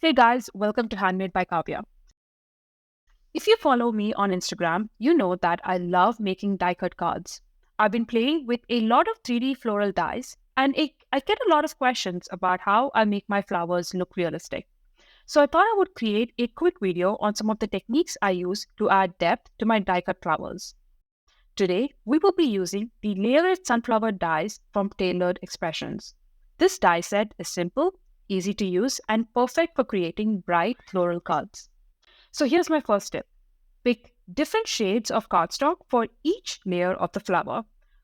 Hey guys, welcome to Handmade by Kavya. If you follow me on Instagram, you know that I love making die cut cards. I've been playing with a lot of 3D floral dies, and I get a lot of questions about how I make my flowers look realistic. So I thought I would create a quick video on some of the techniques I use to add depth to my die cut flowers. Today, we will be using the layered sunflower dies from Tailored Expressions. This die set is simple, easy to use, and perfect for creating bright floral cards. So here's my first tip. Pick different shades of cardstock for each layer of the flower.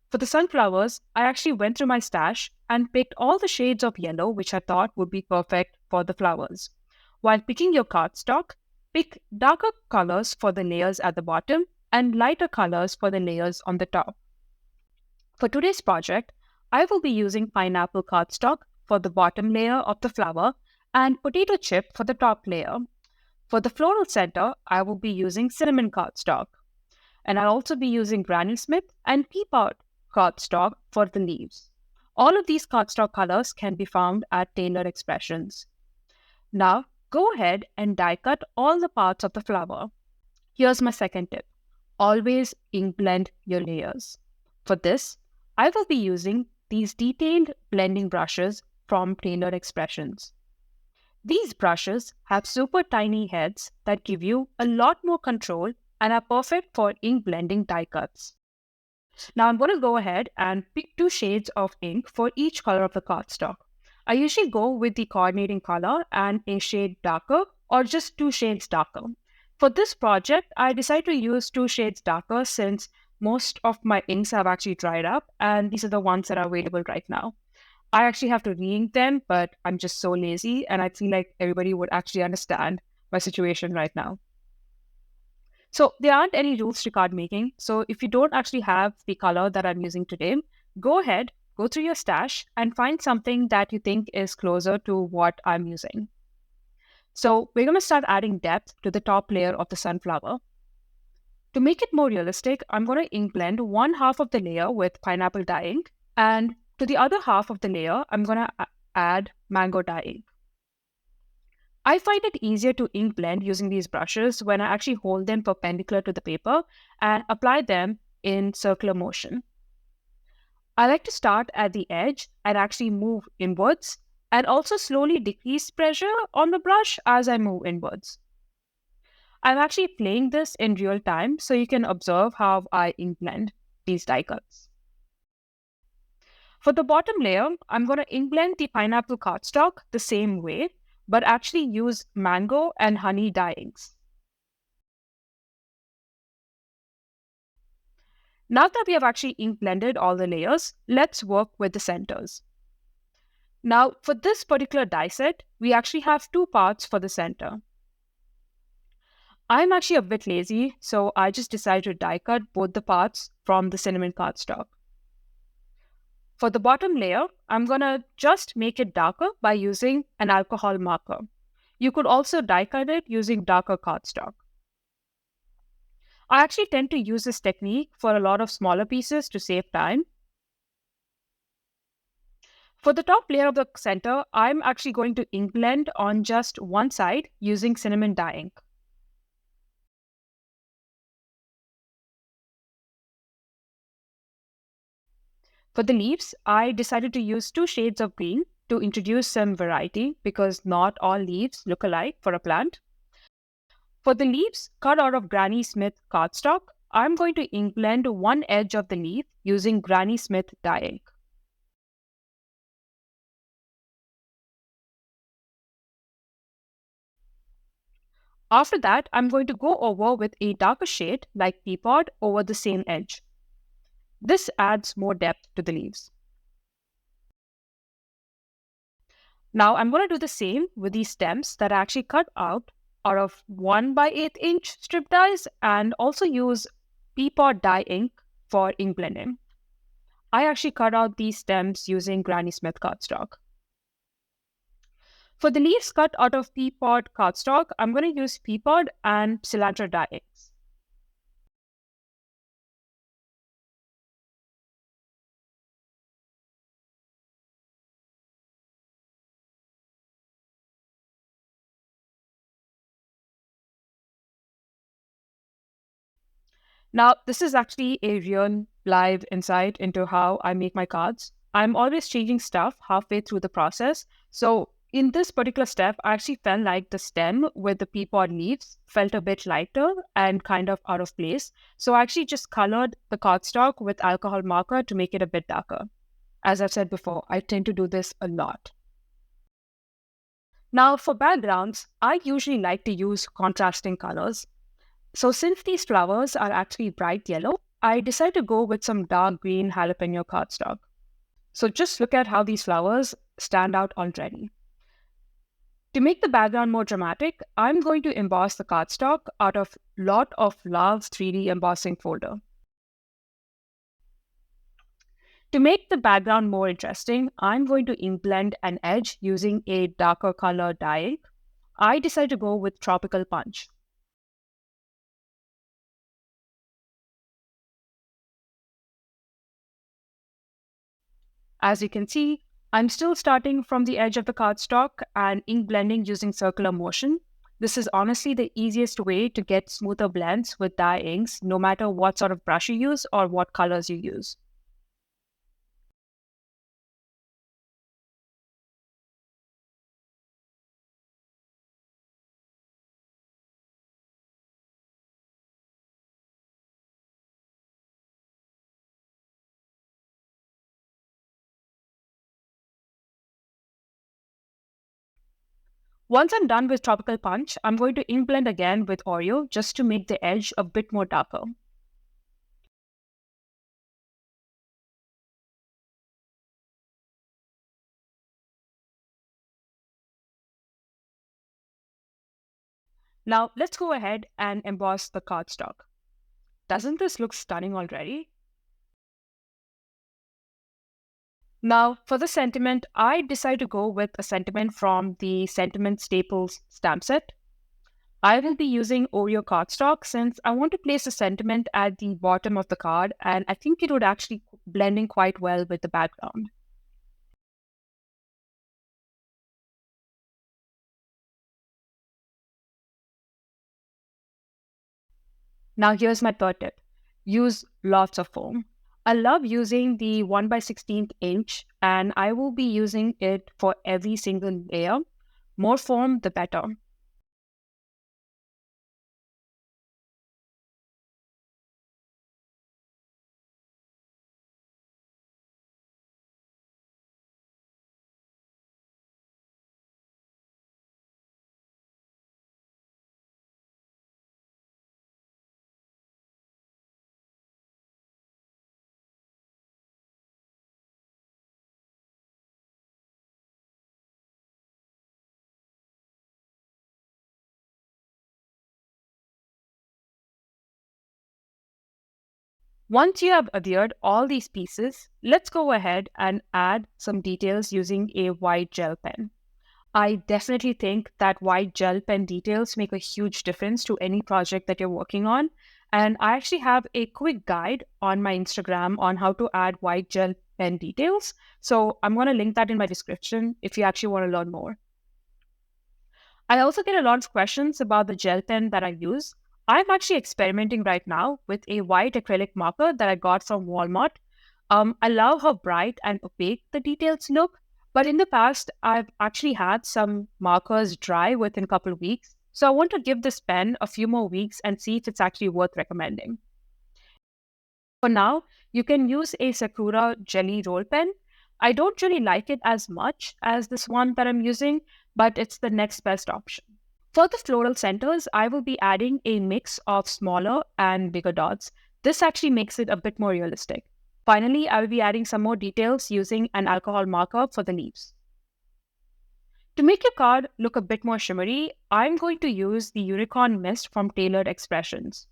For the sunflowers, I actually went through my stash and picked all the shades of yellow which I thought would be perfect for the flowers. While picking your cardstock, pick darker colors for the layers at the bottom and lighter colors for the layers on the top. For today's project, I will be using pineapple cardstock for the bottom layer of the flower and potato chip for the top layer. For the floral center, I will be using cinnamon cardstock, and I'll also be using Granny Smith and Peapod cardstock for the leaves. All of these cardstock colors can be found at Tailored Expressions. Now, go ahead and die cut all the parts of the flower. Here's my second tip. Always ink blend your layers. For this, I will be using these detailed blending brushes from Tailored Expressions. These brushes have super tiny heads that give you a lot more control and are perfect for ink blending die cuts. Now I'm going to go ahead and pick two shades of ink for each color of the cardstock. I usually go with the coordinating color and a shade darker or just two shades darker. For this project, I decided to use two shades darker since most of my inks have actually dried up and these are the ones that are available right now. I actually have to re-ink them, but I'm just so lazy and I feel like everybody would actually understand my situation right now. So there aren't any rules to card making. So if you don't actually have the color that I'm using today, go ahead, go through your stash and find something that you think is closer to what I'm using. So we're going to start adding depth to the top layer of the sunflower. To make it more realistic, I'm going to ink blend one half of the layer with pineapple dye ink, and to the other half of the layer, I'm going to add mango dye ink. I find it easier to ink blend using these brushes when I actually hold them perpendicular to the paper and apply them in circular motion. I like to start at the edge and actually move inwards and also slowly decrease pressure on the brush as I move inwards. I'm actually playing this in real time so you can observe how I ink blend these die cuts. For the bottom layer, I'm going to ink blend the pineapple cardstock the same way, but actually use mango and honey dye inks. Now that we have actually ink blended all the layers, let's work with the centers. Now, for this particular die set, we actually have two parts for the center. I'm actually a bit lazy, so I just decided to die cut both the parts from the cinnamon cardstock. For the bottom layer, I'm going to just make it darker by using an alcohol marker. You could also die cut it using darker cardstock. I actually tend to use this technique for a lot of smaller pieces to save time. For the top layer of the center, I'm actually going to ink blend on just one side using cinnamon dye ink. For the leaves, I decided to use two shades of green to introduce some variety because not all leaves look alike for a plant. For the leaves cut out of Granny Smith cardstock, I'm going to ink blend one edge of the leaf using Granny Smith dye ink. After that, I'm going to go over with a darker shade like Peapod over the same edge. This adds more depth to the leaves. Now I'm going to do the same with these stems that I actually cut out of 1/8 inch strip dies and also use Peapod dye ink for ink blending. I actually cut out these stems using Granny Smith cardstock. For the leaves cut out of Peapod cardstock, I'm going to use Peapod and cilantro dye inks. Now, this is actually a real live insight into how I make my cards. I'm always changing stuff halfway through the process. So, in this particular step, I actually felt like the stem with the peapod leaves felt a bit lighter and kind of out of place. So, I actually just colored the cardstock with alcohol marker to make it a bit darker. As I've said before, I tend to do this a lot. Now, for backgrounds, I usually like to use contrasting colors. So since these flowers are actually bright yellow, I decided to go with some dark green jalapeno cardstock. So just look at how these flowers stand out already. To make the background more dramatic, I'm going to emboss the cardstock out of Lot of Love's 3D embossing folder. To make the background more interesting, I'm going to ink blend an edge using a darker color dye ink. I decided to go with Tropical Punch. As you can see, I'm still starting from the edge of the cardstock and ink blending using circular motion. This is honestly the easiest way to get smoother blends with dye inks, no matter what sort of brush you use or what colors you use. Once I'm done with Tropical Punch, I'm going to ink blend again with Oreo just to make the edge a bit more darker. Now let's go ahead and emboss the cardstock. Doesn't this look stunning already? Now, for the sentiment, I decided to go with a sentiment from the Sentiment Staples stamp set. I will be using Oreo cardstock since I want to place a sentiment at the bottom of the card, and I think it would actually blend in quite well with the background. Now, here's my third tip. Use lots of foam. I love using the 1 by 16th inch, and I will be using it for every single layer. More foam, the better. Once you have adhered all these pieces, let's go ahead and add some details using a white gel pen. I definitely think that white gel pen details make a huge difference to any project that you're working on. And I actually have a quick guide on my Instagram on how to add white gel pen details. So I'm going to link that in my description if you actually want to learn more. I also get a lot of questions about the gel pen that I use. I'm actually experimenting right now with a white acrylic marker that I got from Walmart. I love how bright and opaque the details look, but in the past, I've actually had some markers dry within a couple of weeks. So I want to give this pen a few more weeks and see if it's actually worth recommending. For now, you can use a Sakura Jelly Roll Pen. I don't really like it as much as this one that I'm using, but it's the next best option. For the floral centers, I will be adding a mix of smaller and bigger dots. This actually makes it a bit more realistic. Finally, I will be adding some more details using an alcohol marker for the leaves. To make your card look a bit more shimmery, I'm going to use the Unicorn Mist from Tailored Expressions.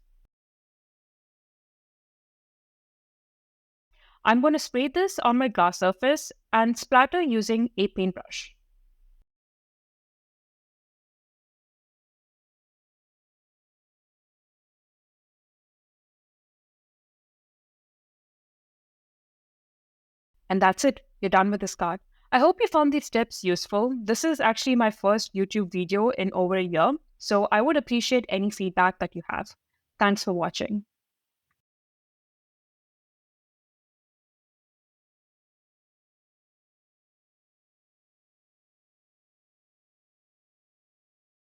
I'm going to spray this on my glass surface and splatter using a paintbrush. And that's it. You're done with this card. I hope you found these tips useful. This is actually my first YouTube video in over a year, so I would appreciate any feedback that you have. Thanks for watching.